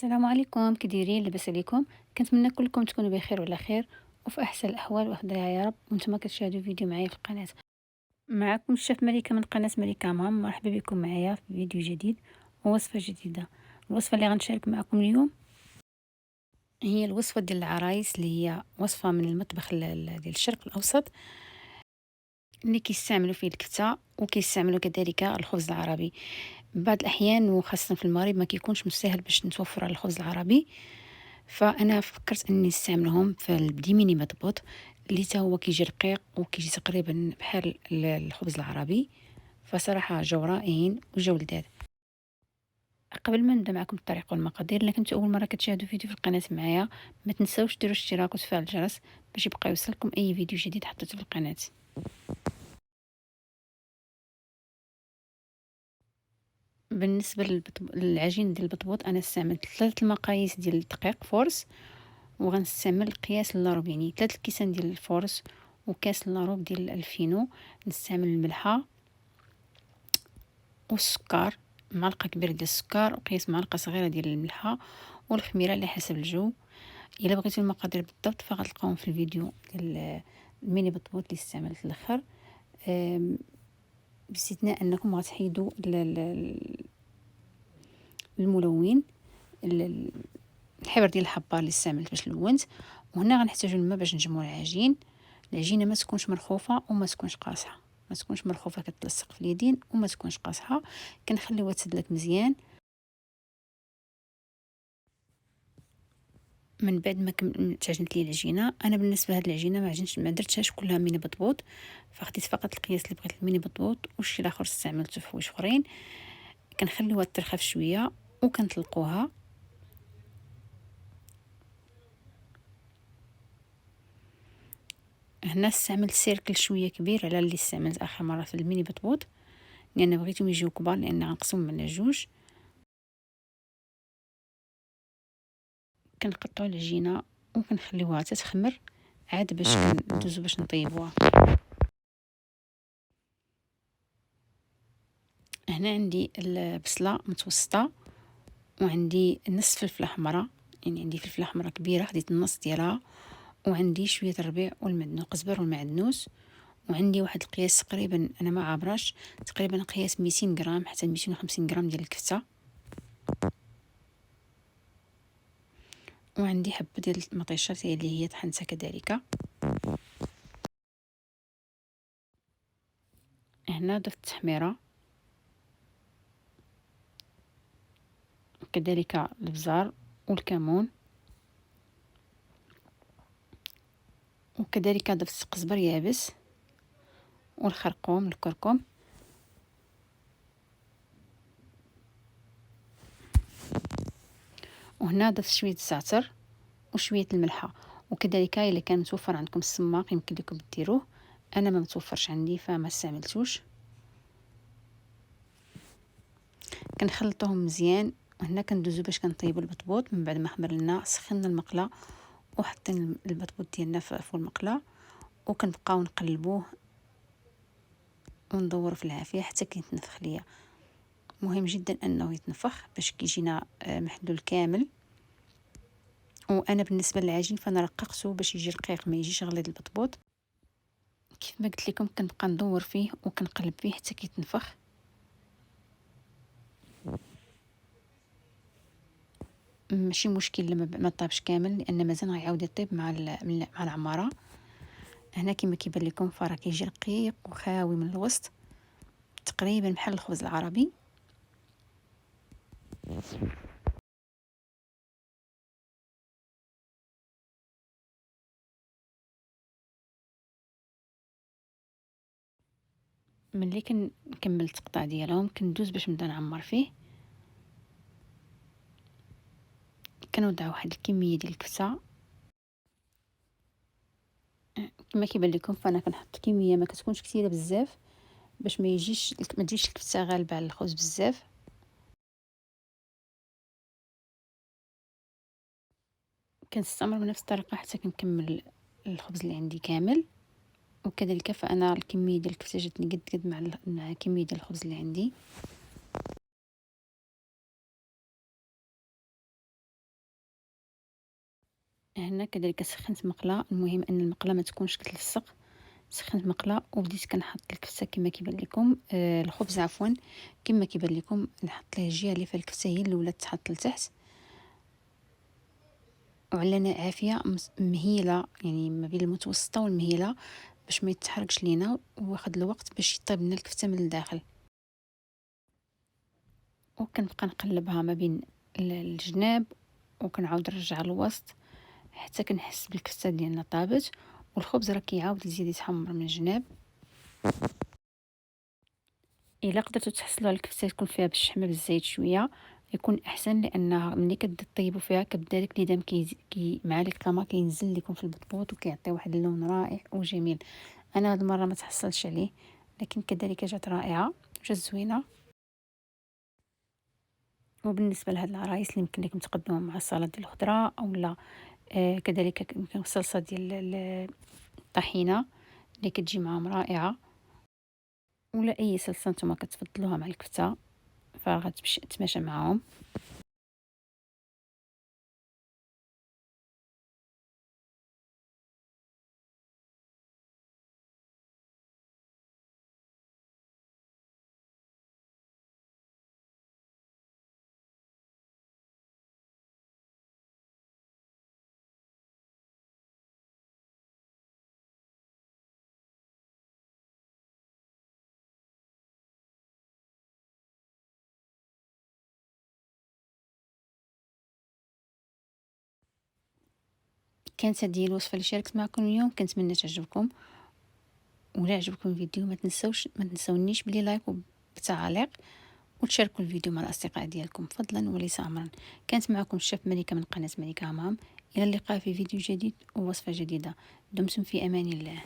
السلام عليكم، كي دايرين؟ لاباس عليكم؟ كنتمنى كلكم تكونوا بخير وعلى خير وفي احسن الاحوال وافضلها يا رب. وانتم كتشاهدوا فيديو معايا في القناه. معكم الشيف مليكه من قناه مليكه مام. مرحبا بكم معايا في فيديو جديد ووصفه جديده. الوصفه اللي غنشارك معكم اليوم هي الوصفه ديال العرايس، اللي هي وصفه من المطبخ ديال الشرق الاوسط، اللي كيستعملوا فيه الكفته وكيستعملوا كذلك الخبز العربي. بعض الاحيان وخاصه في المغرب ما كيكونش مستاهل باش نتوفر الخبز العربي، فانا فكرت اني نستعملهم في البديميني مضبوط، اللي تا هو كيجي رقيق وكيجي تقريبا بحال الخبز العربي. فصراحه جاو رائعين وجاو لذاذ. قبل ما نبدا معكم الطريقه والمقادير، الا كنتو اول مره كتشاهدوا فيديو في القناه معايا، ما تنساوش ديروا اشتراك وتفعيل الجرس باش يبقى يوصلكم اي فيديو جديد حطيته في القناه. بالنسبه للعجين ديال البطبوط، انا استعملت 3 المقاييس ديال الدقيق فورس، وغنستعمل قياس اللاروب، يعني 3 الكيسان ديال الفورس وكاس اللاروب ديال الفينو. نستعمل الملحه والسكر، معلقه كبيره ديال السكر وقياس معلقه صغيره ديال الملحه والخميره على حسب الجو. الا بغيتو المقادير بالضبط فغتلقاوهم في الفيديو ديال الميني بطبوط اللي استعملت الاخر. باستثناء انكم غتحيدوا الملون، الحبر ديال الحبار اللي استعملت باش لونت. وهنا غنحتاجو الماء باش نجمعوا العجين. العجينه ما تكونش مرخوفه وما تكونش قاصحه، ما تكونش مرخوفه كتلصق في اليدين وما تكونش قاصحه. كنخليوها تسدلك مزيان. من بعد ما تعجنت لي العجينه، انا بالنسبه لهاد العجينه ما درتهاش كلها ميني بطبوط، فخديت فقط القياس اللي بغيت الميني بطبوط، والشي الاخر استعملته في حوايج اخرين. كنخليوها ترخف شويه وكنطلقوها. هنا استعملت سيركل شويه كبير على اللي استعملت اخر مره في الميني بطبوط، لان بغيتهم يجيو كبار، لان غنقسمهم على جوج. كنقطعوا العجينه وكنخليوها تتخمر عاد باش كندوزو باش نطيبوها. هنا عندي البصله متوسطه، وعندي نصف فلفله حمراء، يعني عندي فلفله حمراء كبيره خديت النص ديالها، وعندي شويه الربيع والقزبر والمعدنوس، وعندي واحد القياس تقريبا انا ما عابراش، تقريبا قياس 200 غرام حتى 250 غرام ديال الكفته، وعندي حبه ديال المطيشه اللي هي طحنتها كذلك. هنا ضفت التحميره وكذلك الابزار والكمون، وكذلك ضفت قزبر يابس والخرقوم الكركم، وهنا ضفت شويه الزعتر وشويه الملحه. وكذلك الا كان متوفر عندكم السماق يمكن لكم ديروه، انا ما متوفرش عندي فما استعملتوش. كنخلطوهم مزيان. وهنا كندوزو باش كنطيبوا البطبوط. من بعد ما خمر لنا سخنا المقله وحطينا البطبوط ديالنا فوق المقله، وكنبقاو نقلبوه وندوروا في العافيه حتى كيتنفخ ليا. مهم جدا انه يتنفخ باش كيجينا محلول كامل. وانا بالنسبه للعجين فانا رققته باش يجي رقيق ما يجيش غليظ البطبوط. كيف ما قلت لكم كنبقى ندور فيه وكنقلب فيه حتى كيتنفخ. ماشي مشكل لما ما طابش كامل، لان مازال غيعاود يطيب مع العماره. هنا كما كيبان لكم فراه كيجي رقيق وخاوي من الوسط، تقريبا بحال الخبز العربي. ملي كنكمل التقطاع ديالهم كندوز باش نبدا نعمر فيه. كنوضع واحد الكميه ديال الكفته. كما كيبان لكم فانا كنحط كميه ما كتكونش كثيره بزاف باش ما تجيش الكفته غالبه على الخبز بزاف. كنستمر بنفس الطريقه حتى كنكمل الخبز اللي عندي كامل. وكذلك فانا الكميه ديال الكفته جاتني قد قد مع كميه ديال الخبز اللي عندي. هنا كذلك سخنت مقله، المهم ان المقله ما تكونش كتلصق. سخنت مقله وبديت كنحط الكفته كما كيبان لكم، الخبز عفوا. كما كيبان لكم نحط ليه الجهه اللي فيها الكفته هي الاولى تحط لتحت، وعلى عافيه مهيله، يعني ما بين المتوسطه والمهيله باش ما يتحرقش لينا، واخد الوقت باش يطيب لنا الكفته من الداخل. وكنبقى نقلبها ما بين الجناب، وكنعاود نرجع الوسط حتى كنحس بالكفته ديالنا طابت. والخبز راه كيعاود يزيد يتحمر من الجناب. الا قدرتوا تحصلوا على الكفته تكون فيها بالشحمه بالزيت شويه يكون احسن، لانها ملي كطيبوا فيها كيبدا داك الندام مع الكرامه كينزل لكم في البطبوط وكيعطي واحد اللون رائع وجميل. انا هاد المره ما تحصلش عليه، لكن كذلك جات رائعه، جات زوينه. وبالنسبه لهاد العرايس اللي يمكن لكم تقدموها مع السلطه ديال الخضره، او لا كذلك يمكن الصلصه ديال الطحينه اللي كتجي معاهم رائعه، ولا اي صلصه نتوما كتفضلوها مع الكفته فغتماشى معاهم. كانت هذه الوصفه اللي شاركت معكم اليوم، كنتمنى تعجبكم. ولا عجبكم الفيديو ما تنسونيش بلي لايك وبتعليق، وتشاركوا الفيديو مع الاصدقاء ديالكم فضلا وليس امرا. كانت معكم الشيف ملكه من قناه ملكه مام. الى اللقاء في فيديو جديد ووصفه جديده. دمتم في امان الله.